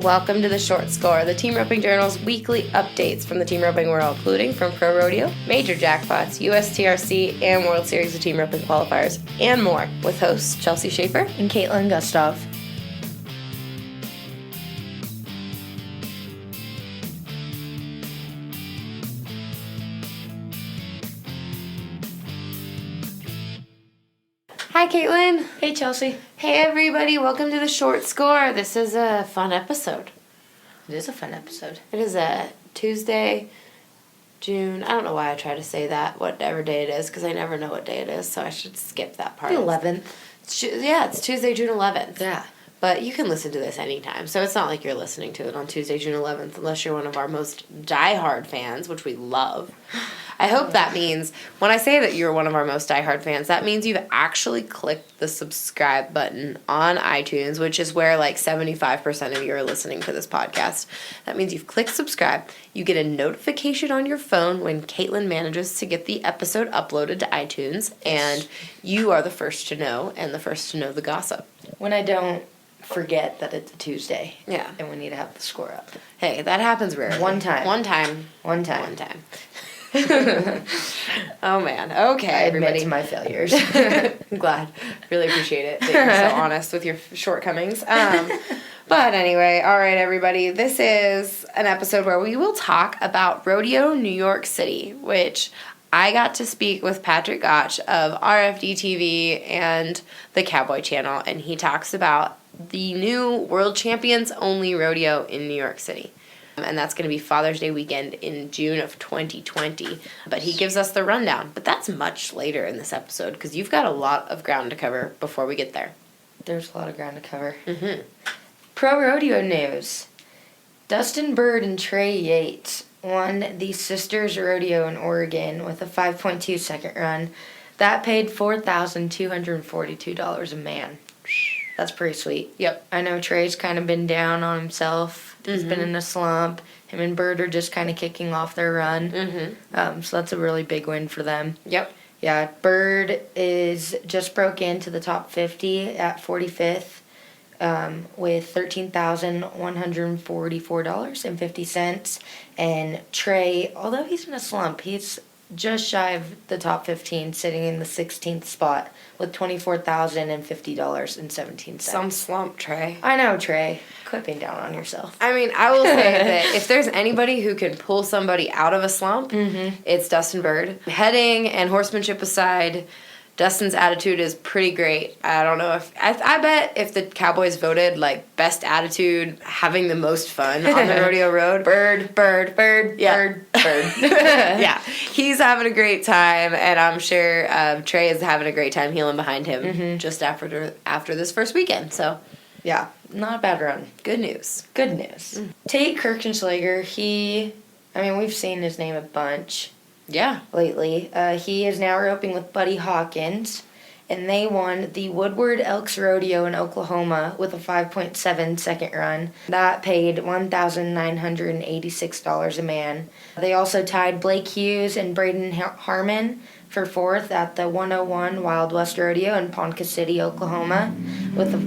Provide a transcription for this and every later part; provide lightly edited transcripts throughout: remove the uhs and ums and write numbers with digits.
Welcome to the Short Score, the Team Roping Journal's weekly updates from the team roping world, including from Pro Rodeo, major jackpots, USTRC, and World Series of Team Roping qualifiers, and more, with hosts Chelsea Shaffer and Kaitlin Gustave. Hi, Kaitlin. Hey, Chelsea. Hey, everybody. Welcome to the Short Score. This is a fun episode. It is a fun episode. It is a Tuesday, June. I don't know why I try to say that, whatever day it is, because I never know what day it is, so I should skip that part. The 11th. It's Tuesday, June 11th. Yeah. But you can listen to this anytime, so it's not like you're listening to it on Tuesday, June 11th, unless you're one of our most diehard fans, which we love. I hope that means, when I say that you're one of our most diehard fans, that means you've actually clicked the subscribe button on iTunes, which is where like 75% of you are listening to this podcast. That means you've clicked subscribe. You get a notification on your phone when Kaitlin manages to get the episode uploaded to iTunes, and you are the first to know and the first to know the gossip. When I don't forget that it's a Tuesday. Yeah. And we need to have the score up. Hey, that happens rarely. One time. Oh, man. Okay, I everybody. admit to my failures. I'm glad. Really appreciate it that you're so honest with your shortcomings. But anyway, all right, everybody. This is an episode where we will talk about Rodeo New York City, which I got to speak with Patrick Gottsch of RFD-TV and the Cowboy channel, and he talks about the new World Champions Only Rodeo in New York City. And that's going to be Father's Day weekend in June of 2020. But he gives us the rundown. But that's much later in this episode because you've got a lot of ground to cover before we get there. There's a lot of ground to cover. Mm-hmm. Pro Rodeo news. Dustin Bird and Trey Yates won the Sisters Rodeo in Oregon with a 5.2 second run. That paid $4,242 a man. That's pretty sweet. Yep. I know Trey's kind of been down on himself. He's been in a slump. Him and Bird are just kind of kicking off their run. Mm-hmm. So that's a really big win for them. Yep. Yeah, Bird is just broke into the top 50 at 45th with $13,144.50. And Trey, although he's in a slump, he's just shy of the top 15, sitting in the 16th spot with $24,050.17. Some slump, Trey. I know, Trey. Quit being down on yourself. I mean, I will say that if there's anybody who can pull somebody out of a slump, it's Dustin Bird. Heading and horsemanship aside, Dustin's attitude is pretty great. I don't know if... I bet if the Cowboys voted, like, best attitude, having the most fun on the rodeo road... Bird. Yeah. Yeah. He's having a great time, and I'm sure Trey is having a great time heeling behind him just after this first weekend, so... Yeah, not a bad run. Good news. Good news. Tate Kirchenschlager, we've seen his name a bunch. Yeah. Lately. He is now roping with Buddy Hawkins, and they won the Woodward Elks Rodeo in Oklahoma with a 5.7 second run. That paid $1,986 a man. They also tied Blake Hughes and Braden Harmon for fourth at the 101 Wild West Rodeo in Ponca City, Oklahoma with a...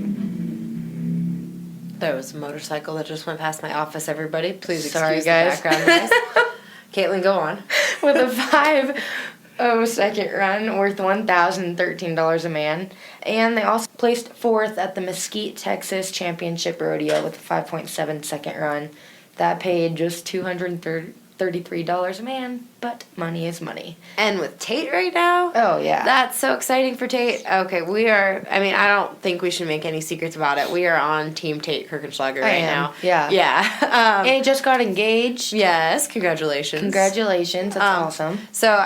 There was a motorcycle that just went past my office, everybody. Please excuse Sorry, the guys. background noise. Caitlin, go on. With a 5.0 second run worth $1,013 a man. And they also placed fourth at the Mesquite, Texas Championship Rodeo with a 5.7 second run. That paid just $233 a man, but money is money. And with Tate right now? Oh, yeah. That's so exciting for Tate. Okay, I don't think we should make any secrets about it. We are on Team Tate Kirchenschlager right now. Yeah. Yeah. And he just got engaged. Yes, congratulations. Congratulations, that's awesome. So,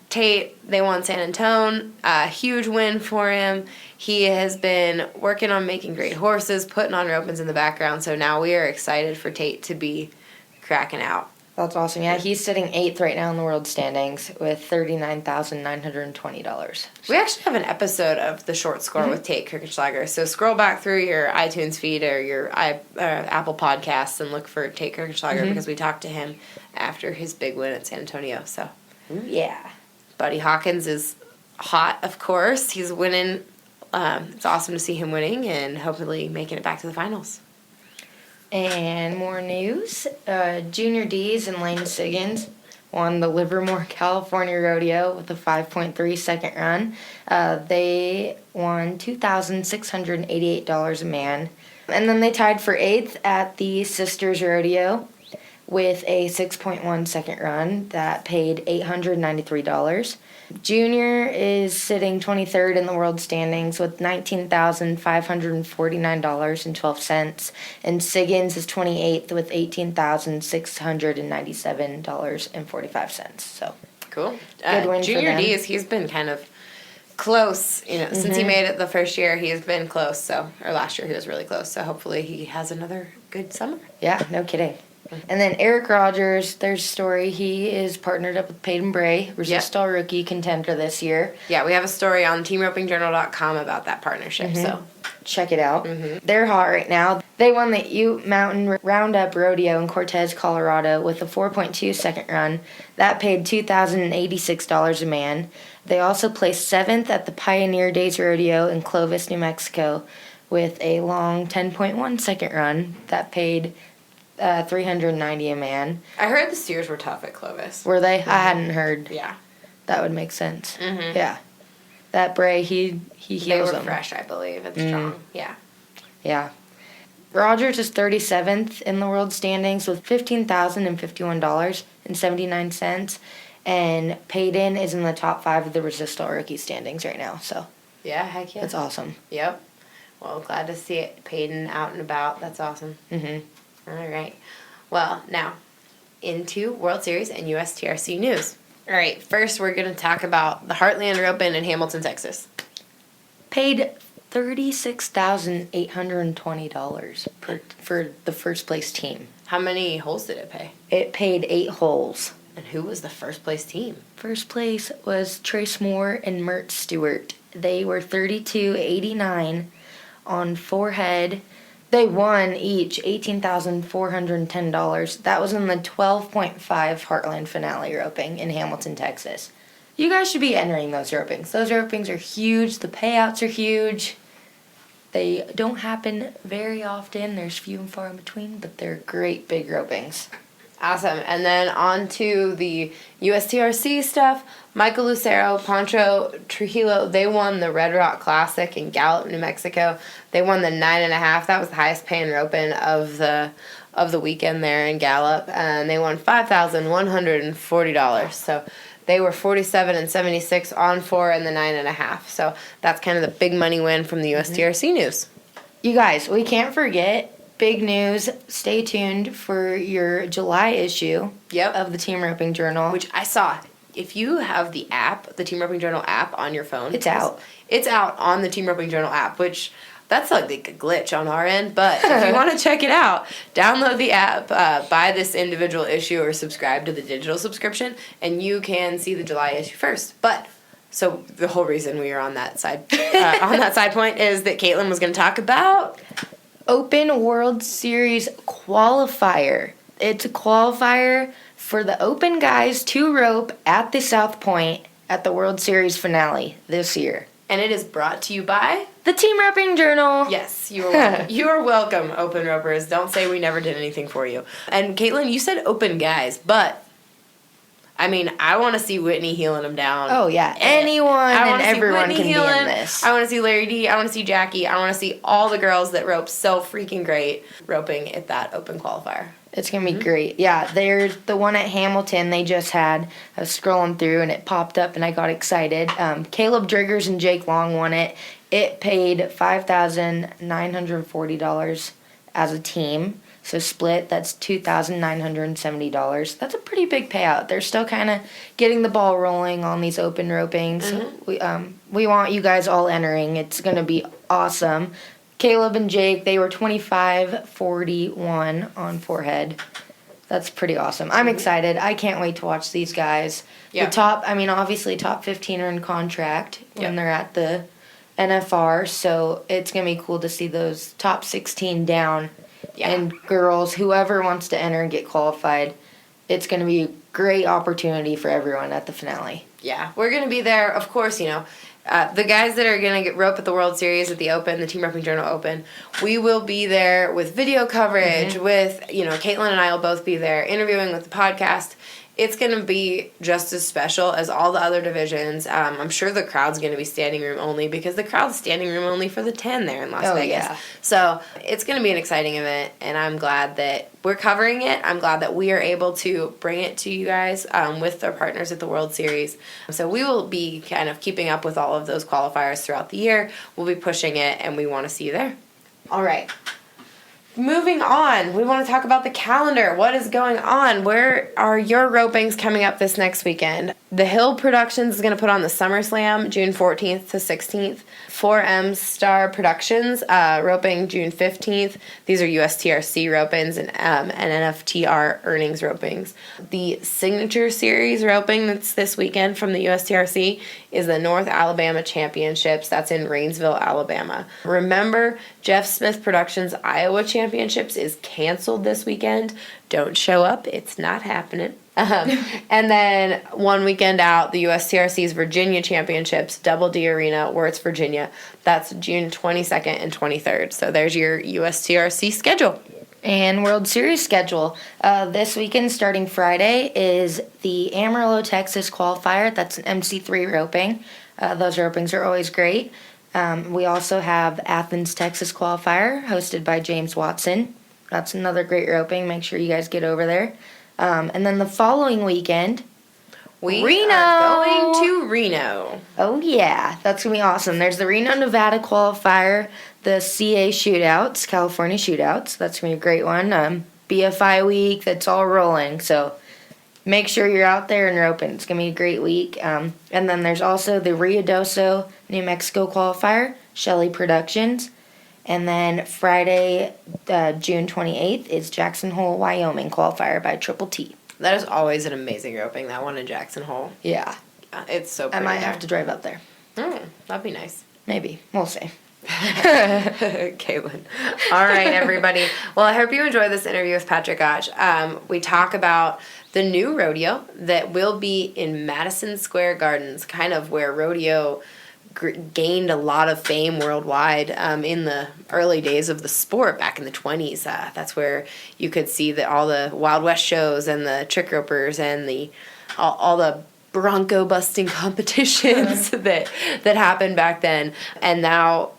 Tate, they won San Antonio. A huge win for him. He has been working on making great horses, putting on ropings in the background, so now we are excited for Tate to be cracking out. That's awesome. Yeah, he's sitting 8th right now in the world standings with $39,920. We actually have an episode of The Short Score with Tate Kirchenschlager, so scroll back through your iTunes feed or your Apple Podcasts and look for Tate Kirchenschlager because we talked to him after his big win at San Antonio. So, yeah. Buddy Hawkins is hot, of course. He's winning. It's awesome to see him winning and hopefully making it back to the finals. And more news. Junior D's and Lane Siggins won the Livermore, California Rodeo with a 5.3 second run. They won $2,688 a man. And then they tied for 8th at the Sisters Rodeo with a 6.1 second run that paid $893. Junior is sitting 23rd in the world standings with $19,549.12, and Siggins is 28th with $18,697.45. So cool. Good win Junior for them. D's, he's been kind of close, since he made it the first year, he has been close. So, or last year he was really close. So hopefully he has another good summer. Yeah, no kidding. And then Eric Rogers, there's a story. He is partnered up with Peyton Bray, Resist All Rookie contender this year. Yeah, we have a story on teamropingjournal.com about that partnership, so check it out. They're hot right now. They won the Ute Mountain Roundup Rodeo in Cortez, Colorado with a 4.2 second run. That paid $2,086 a man. They also placed 7th at the Pioneer Days Rodeo in Clovis, New Mexico with a long 10.1 second run. That paid $390 a man. I heard the steers were tough at Clovis. Were they? I hadn't heard. Yeah. That would make sense. Yeah. That Bray, he heals They were them. fresh, I believe, and strong. Yeah. Yeah. Rogers is 37th in the world standings with $15,051.79. And Peyton is in the top 5 of the Resist All Rookie standings right now. So Yeah, heck yeah. that's awesome. Yep. Well, glad to see it. Peyton out and about. That's awesome. All right. Well, now, into World Series and USTRC news. All right, first we're going to talk about the Heartland Open in Hamilton, Texas. Paid $36,820 for the first place team. How many holes did it pay? It paid 8 holes. And who was the first place team? First place was Trace Moore and Mert Stewart. They were 32.89 on forehead. They won each $18,410. That was in the 12.5 Heartland Finale roping in Hamilton, Texas. You guys should be entering those ropings. Those ropings are huge. The payouts are huge. They don't happen very often. There's few and far in between, but they're great big ropings. Awesome. And then on to the USTRC stuff. Michael Lucero, Pancho Trujillo, they won the Red Rock Classic in Gallup, New Mexico. They won the 9.5. That was the highest paying roping of the weekend there in Gallup. And they won $5,140. So they were 47 and 76 on 4 and the 9.5. So that's kind of the big money win from the USTRC news. You guys, we can't forget. Big news. Stay tuned for your July issue of the Team Roping Journal. Which I saw. If you have the app, the Team Roping Journal app on your phone. It's out. It's out on the Team Roping Journal app, which that's like a glitch on our end. But if you want to check it out, download the app, buy this individual issue or subscribe to the digital subscription, and you can see the July issue first. But so the whole reason we are on that side point is that Kaitlin was going to talk about Open World Series qualifier. It's a qualifier for the Open guys to rope at the South Point at the World Series finale this year. And it is brought to you by the Team Roping Journal. Yes, you are welcome. You are welcome, Open Ropers. Don't say we never did anything for you. And Kaitlin, you said Open guys, but I mean, I want to see Whitney healing them down. Oh, yeah. Anyone and everyone can be in this. I want to see Larry D. I want to see Jackie. I want to see all the girls that rope so freaking great roping at that Open qualifier. It's going to be great. Yeah, there's the one at Hamilton they just had. I was scrolling through and it popped up and I got excited. Caleb Driggers and Jake Long won it. It paid $5,940 as a team. So split, that's $2,970. That's a pretty big payout. They're still kind of getting the ball rolling on these Open ropings. We want you guys all entering. It's going to be awesome. Caleb and Jake, they were 25-41 on forehead. That's pretty awesome. I'm excited. I can't wait to watch these guys. Yeah. Obviously top 15 are in contract when they're at the NFR, so it's going to be cool to see those top 16 down. Yeah. And girls, whoever wants to enter and get qualified, it's going to be a great opportunity for everyone at the finale. Yeah, we're going to be there. Of course, the guys that are going to get rope at the World Series, at the Open, the Team Roping Journal Open, we will be there with video coverage, with, Kaitlin and I will both be there interviewing with the podcast. It's going to be just as special as all the other divisions. I'm sure the crowd's going to be standing room only because the crowd's standing room only for the 10 there in Las Vegas. Yeah. So it's going to be an exciting event, and I'm glad that we're covering it. I'm glad that we are able to bring it to you guys with our partners at the World Series. So we will be kind of keeping up with all of those qualifiers throughout the year. We'll be pushing it, and we want to see you there. All right. Moving on, we want to talk about the calendar. What is going on? Where are your ropings coming up this next weekend? The Hill Productions is going to put on the SummerSlam June 14th to 16th. 4M Star Productions roping June 15th. These are USTRC ropings and NFTR earnings ropings. The Signature Series roping that's this weekend from the USTRC is the North Alabama Championships. That's in Rainsville, Alabama. Remember, Jeff Smith Productions Iowa Championships is canceled this weekend. Don't show up. It's not happening. And then one weekend out, the USTRC's Virginia Championships, Double D Arena, Wirtz, Virginia. That's June 22nd and 23rd. So there's your USTRC schedule. And World Series schedule. This weekend, starting Friday, is the Amarillo, Texas qualifier. That's an MC3 roping. Those ropings are always great. We also have Athens, Texas qualifier, hosted by James Watson. That's another great roping. Make sure you guys get over there. And then the following weekend, Reno. Are going to Reno. Oh, yeah. That's going to be awesome. There's the Reno, Nevada qualifier, the CA shootouts, California shootouts. That's going to be a great one. BFI week, that's all rolling. So make sure you're out there and roping. It's going to be a great week. And then there's also the Ruidoso, New Mexico qualifier, Shelley Productions. And then Friday, June 28th, is Jackson Hole, Wyoming qualifier by Triple T. That is always an amazing roping, that one in Jackson Hole. Yeah. It's so pretty. I might have to drive up there. That'd be nice. Maybe. We'll see. Kaitlin. All right, everybody. Well, I hope you enjoyed this interview with Patrick Gottsch. We talk about the new rodeo that will be in Madison Square Gardens, kind of where rodeo gained a lot of fame worldwide in the early days of the sport back in the 20s. That's where you could see that all the Wild West shows and the trick ropers and all the bronco busting competitions that happened back then. And now,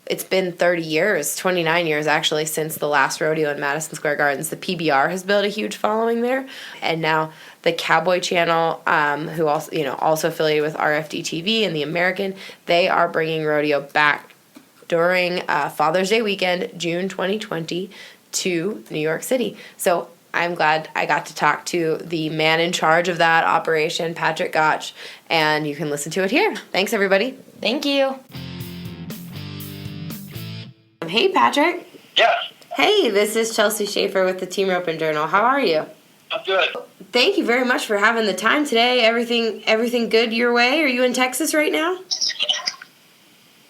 it's been 30 years, 29 years actually, since the last rodeo in Madison Square Gardens. The PBR has built a huge following there, and now the Cowboy channel, who also affiliated with RFD-TV and the American, they are bringing rodeo back during Father's Day weekend, June 2020, to New York City. So I'm glad I got to talk to the man in charge of that operation, Patrick Gottsch, and you can listen to it here. Thanks, everybody. Thank you. Hey, Patrick. Yes. Hey, this is Chelsea Shaffer with the Team Roping Journal. How are you? I'm good. Thank you very much for having the time today. Everything good your way? Are you in Texas right now?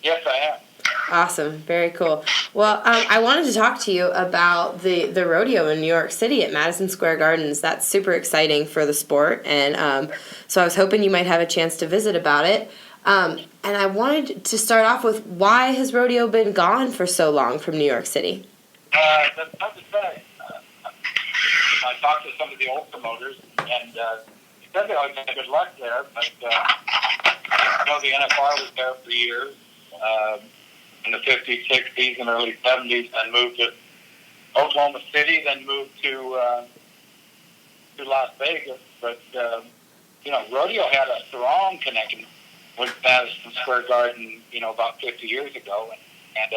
Yes, I am. Awesome. Very cool. Well, I wanted to talk to you about the rodeo in New York City at Madison Square Gardens. That's super exciting for the sport, and so I was hoping you might have a chance to visit about it. And I wanted to start off with, why has rodeo been gone for so long from New York City? That's tough to say. I talked to some of the old promoters, and they said they always had good luck there, but the NFR was there for years in the 50s, 60s, and early 70s, then moved to Oklahoma City, then moved to Las Vegas. But, rodeo had a strong connection with Madison Square Garden, about 50 years ago. And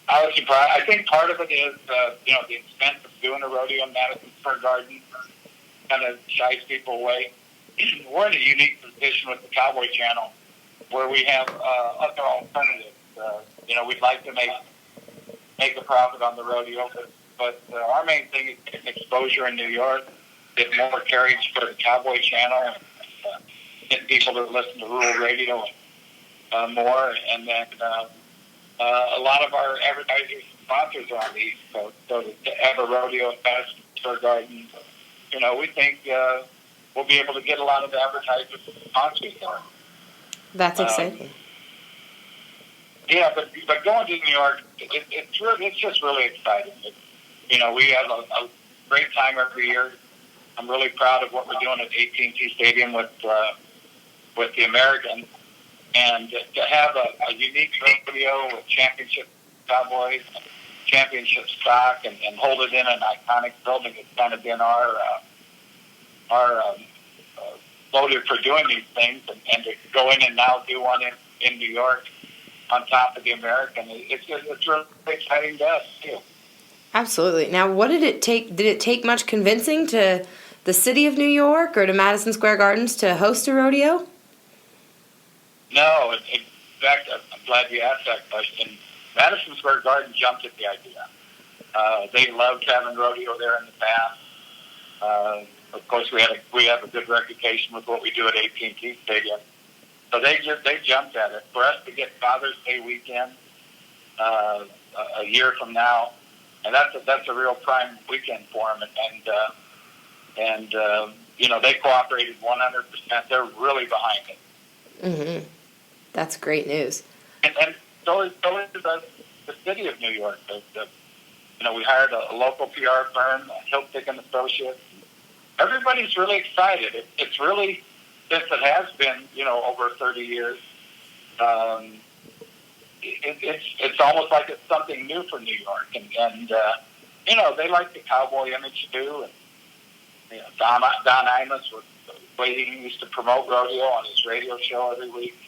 I was surprised. I think part of it is, the expense of doing a rodeo in Madison Square Garden kind of shies people away. We're in a unique position with the Cowboy channel where we have other alternatives. We'd like to make a profit on the rodeo, but our main thing is getting exposure in New York, get more carriage for the Cowboy channel, get people to listen to rural radio more, and then a lot of our advertisers and sponsors are on the East Coast. So to have a rodeo at Madison Square Garden, we think we'll be able to get a lot of advertisers sponsoring there. That's exciting. Yeah, but going to New York, it's just really exciting. We have a great time every year. I'm really proud of what we're doing at AT&T Stadium with the Americans, and to have a unique rodeo with championship cowboys, championship stock, and hold it in an iconic building. It's kind of been our motive for doing these things, and to go in and now do one in New York on top of the American. It's really exciting to us too. Absolutely. Now, what did it take? Did it take much convincing to the city of New York or to Madison Square Gardens to host a rodeo? No. In fact, I'm glad you asked that question. Madison Square Garden jumped at the idea. They loved having rodeo there in the past. Of course, we have a good reputation with what we do at AT&T Stadium. So they jumped at it. For us to get Father's Day weekend a year from now, and that's a real prime weekend for them. And they cooperated 100%. They're really behind it. Mm-hmm. That's great news. And so is the city of New York. We hired a local PR firm, Hiltick and Associates. Everybody's really excited. It's really, since it has been, over 30 years, it's almost like it's something new for New York. And they like the cowboy image too. And Don Imus was the way he used to promote rodeo on his radio show every week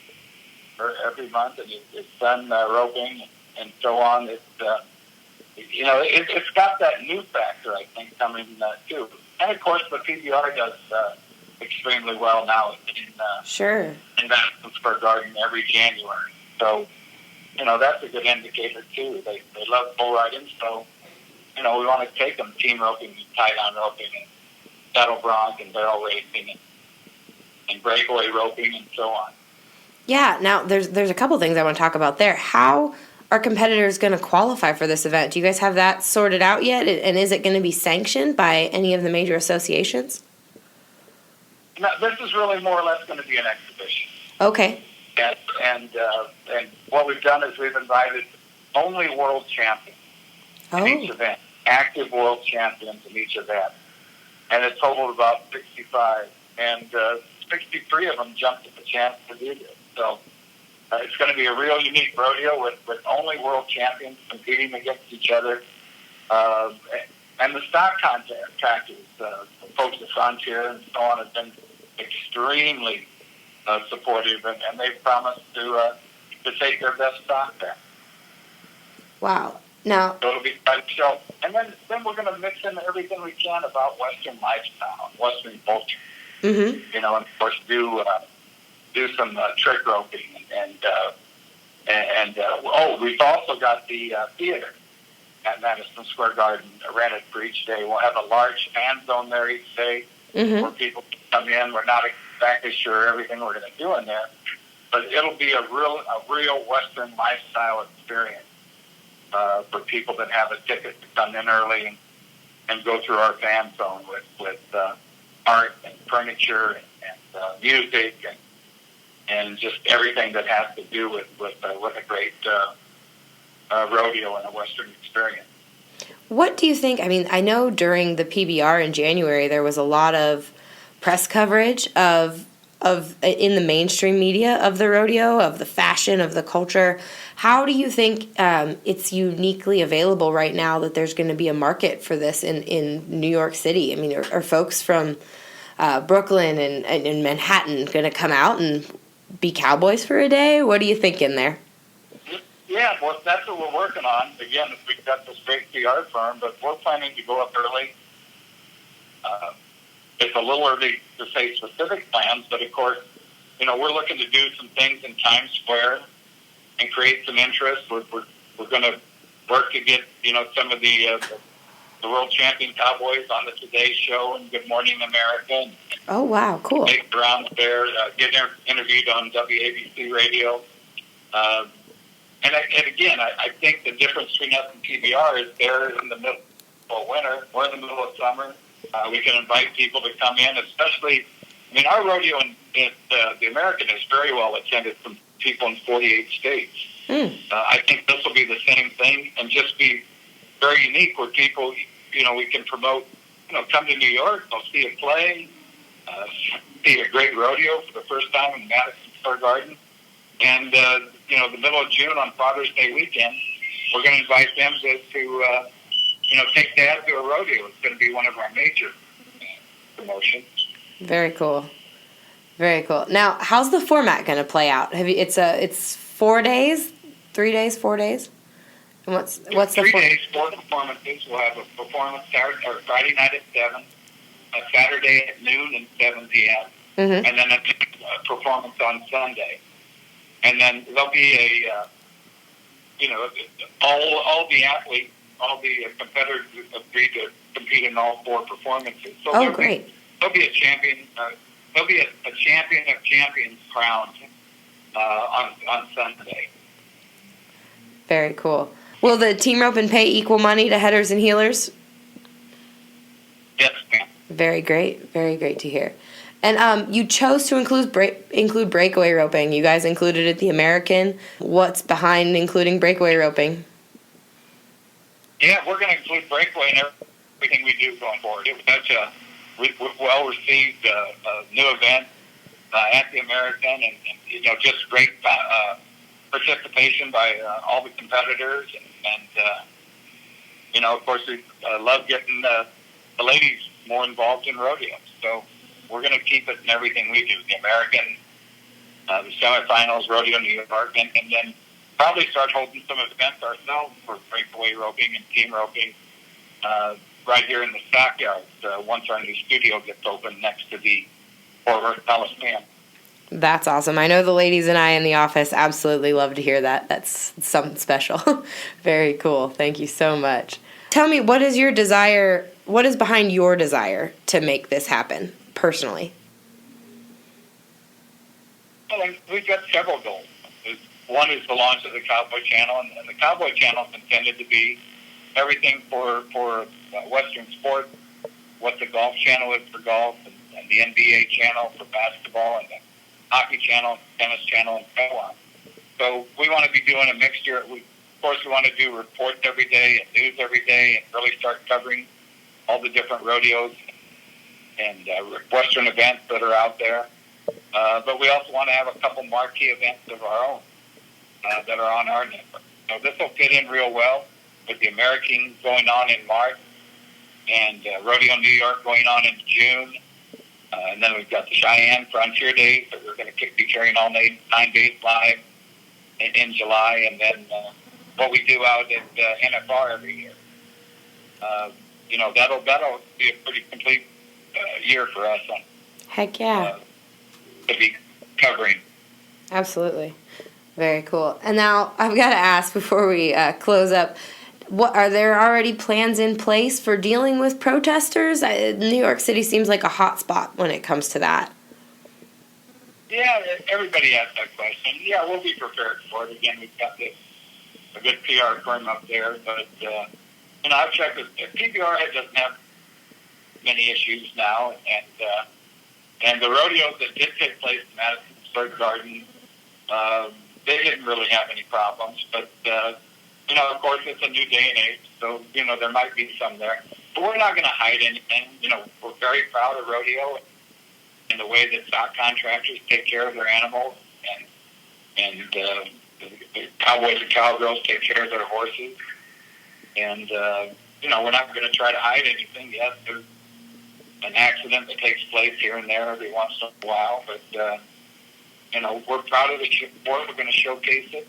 or every month, and his son roping and so on. It's got that new factor, I think, coming too. And of course, the PBR does extremely well now in Madison Square Garden every January. So, that's a good indicator too. They love bull riding, so we want to take them team roping, tie-down roping, and saddle bronc and barrel racing, and breakaway roping, and so on. Yeah. Now, there's a couple things I want to talk about there. How are competitors going to qualify for this event? Do you guys have that sorted out yet? And is it going to be sanctioned by any of the major associations? No, this is really more or less going to be an exhibition. Okay. And what we've done is we've invited only world champions in each event, active world champions in each event. And it totaled about 65. And 63 of them jumped at the chance to do this. So it's going to be a real unique rodeo with only world champions competing against each other. And the stock contractors, folks at Frontier and so on, have been extremely supportive, and they've promised to take their best stock there. Wow. Now, so it'll be quite a show. And then we're going to mix in everything we can about Western lifestyle, Western culture. Mm-hmm. And of course do some trick roping and we've also got the theater at Madison Square Garden rented for each day. We'll have a large fan zone there each day where people can come in. We're not exactly sure everything we're going to do in there, but it'll be a real Western lifestyle experience for people that have a ticket to come in early and go through our fan zone with art and furniture and music and just everything that has to do with a great rodeo and a Western experience. What do you think? I mean, I know during the PBR in January there was a lot of press coverage of in the mainstream media of the rodeo, of the fashion, of the culture. How do you think it's uniquely available right now that there's going to be a market for this in New York City? I mean, are folks from Brooklyn and Manhattan going to come out and be cowboys for a day? What are you thinking there? Yeah, well, that's what we're working on. Again, we've got this great PR firm, but we're planning to go up early. It's a little early to say specific plans, but of course, we're looking to do some things in Times Square and create some interest. We're going to work to get some of the world champion cowboys on the Today Show and Good Morning America. Oh wow, cool! Make the rounds there, get interviewed on WABC radio. And again, I think the difference between us and PBR is they're in the middle of winter, we're in the middle of summer. We can invite people to come in, especially, I mean, our rodeo in the American is very well attended from people in 48 states. I think this will be the same thing and just be very unique where people, we can promote, come to New York, they'll see a play, see a great rodeo for the first time in Madison Square Garden. And, the middle of June on Father's Day weekend, we're going to invite them to take Dad to a rodeo. It's going to be one of our major promotions. Very cool. Very cool. Now, how's the format going to play out? It's 4 days, 3 days, 4 days? And what's the 3 days, 4 performances. We'll have a performance Friday night at 7, a Saturday at noon and 7 p.m., and then a performance on Sunday. And then there'll be all the athletes, all the competitors agreed to compete in all 4 performances. So great. There'll be a champion. There'll be a champion of champions crowned on Sunday. Very cool. Will the team rope and pay equal money to headers and heelers? Yes, ma'am. Very great. Very great to hear. And you chose to include breakaway roping. You guys included it the American. What's behind including breakaway roping? Yeah, we're going to include breakaway in everything we do going forward. It was such a well-received new event at the American, and just great participation by all the competitors, and of course we love getting the ladies more involved in rodeo. So we're going to keep it in everything we do. The American, the semifinals, Rodeo New York, and then probably start holding some events ourselves for breakaway roping and team roping right here in the stockyards once our new studio gets open next to the Fort Worth Coliseum. That's awesome. I know the ladies and I in the office absolutely love to hear that. That's something special. Very cool. Thank you so much. Tell me, what is behind your desire to make this happen, personally? Well, we've got several goals. One is the launch of the Cowboy channel, and the Cowboy channel is intended to be everything for Western sports, what the golf channel is for golf, and the NBA channel for basketball, and the hockey channel, tennis channel, and so on. So we want to be doing a mixture. Of course, we want to do reports every day and news every day and really start covering all the different rodeos and Western events that are out there. But we also want to have a couple marquee events of our own that are on our network. So this will fit in real well with the American going on in March and Rodeo New York going on in June. And then we've got the Cheyenne Frontier Days that we're going to be carrying all 9 days live in July. And then what we do out at NFR every year. That'll be a pretty complete year for us. Heck yeah. To be covering. Absolutely. Very cool. And now I've got to ask before we close up, what are there already plans in place for dealing with protesters? New York City seems like a hot spot when it comes to that. Yeah, everybody asks that question. Yeah, we'll be prepared for it. Again, we've got a good PR firm up there, but I've checked with PBR doesn't have many issues now, and the rodeos that did take place in Madison Square Garden, they didn't really have any problems, but of course, it's a new day and age, so, there might be some there. But we're not going to hide anything. We're very proud of rodeo and the way that stock contractors take care of their animals, and the cowboys and cowgirls take care of their horses. And, we're not going to try to hide anything. Yes, there's an accident that takes place here and there every once in a while, but, we're proud of the sport. We're going to showcase it,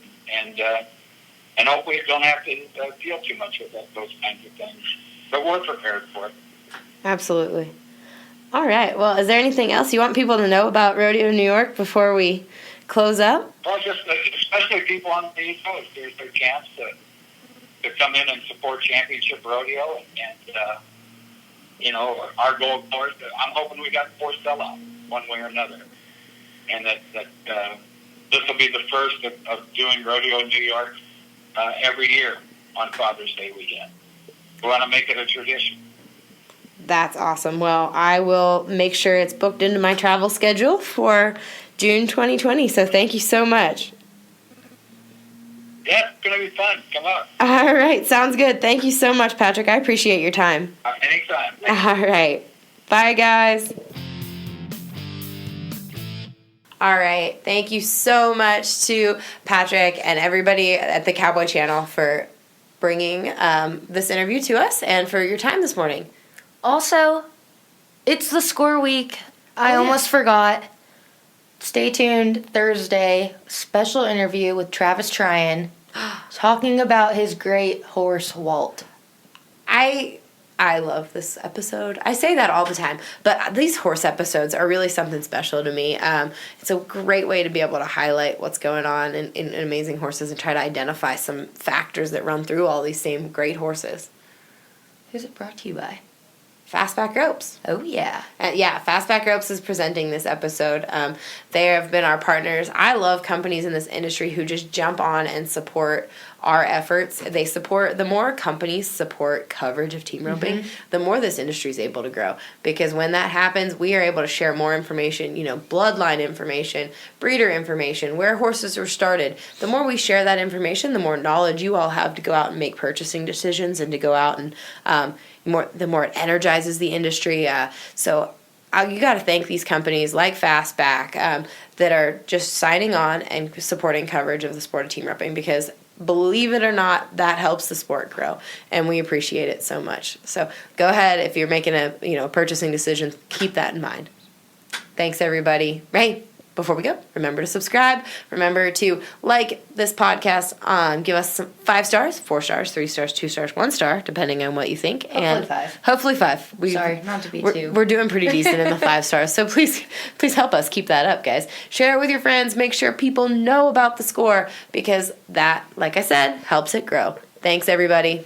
and hopefully don't have to deal too much with those kinds of things. But we're prepared for it. Absolutely. All right. Well, is there anything else you want people to know about Rodeo New York before we close up? Well, just especially people on the East Coast, there's their chance to come in and support Championship Rodeo. And our goal, of course, I'm hoping we got 4 sellouts one way or another. And that this will be the first of doing Rodeo New York every year on Father's Day weekend. We want to make it a tradition. That's awesome. Well, I will make sure it's booked into my travel schedule for June 2020. So thank you so much. Yeah, it's going to be fun. Come on. All right. Sounds good. Thank you so much, Patrick. I appreciate your time. Anytime. All right. Bye, guys. All right. Thank you so much to Patrick and everybody at the Cowboy Channel for bringing this interview to us and for your time this morning. Also, it's the score week. I almost forgot. Stay tuned Thursday. Special interview with Travis Tryon talking about his great horse, Walt. I love this episode. I say that all the time, but these horse episodes are really something special to me. It's a great way to be able to highlight what's going on in amazing horses and try to identify some factors that run through all these same great horses. Who's it brought to you by? Fastback Ropes. Oh, yeah. Fastback Ropes is presenting this episode. They have been our partners. I love companies in this industry who just jump on and support our efforts. The more companies support coverage of team roping, the more this industry is able to grow. Because when that happens, we are able to share more information, bloodline information, breeder information, where horses were started. The more we share that information, the more knowledge you all have to go out and make purchasing decisions and to go out and the more it energizes the industry. So you got to thank these companies like Fastback that are just signing on and supporting coverage of the sport of team roping, because believe it or not, that helps the sport grow, and we appreciate it so much. So go ahead, if you're making a purchasing decision, keep that in mind. Thanks, everybody. Right. Before we go, remember to subscribe. Remember to like this podcast. Give us some 5 stars, 4 stars, 3 stars, 2 stars, 1 star, depending on what you think. Hopefully 5. Sorry, not to be too. We're doing pretty decent in the 5 stars, so please help us keep that up, guys. Share it with your friends. Make sure people know about the score, because that, like I said, helps it grow. Thanks, everybody.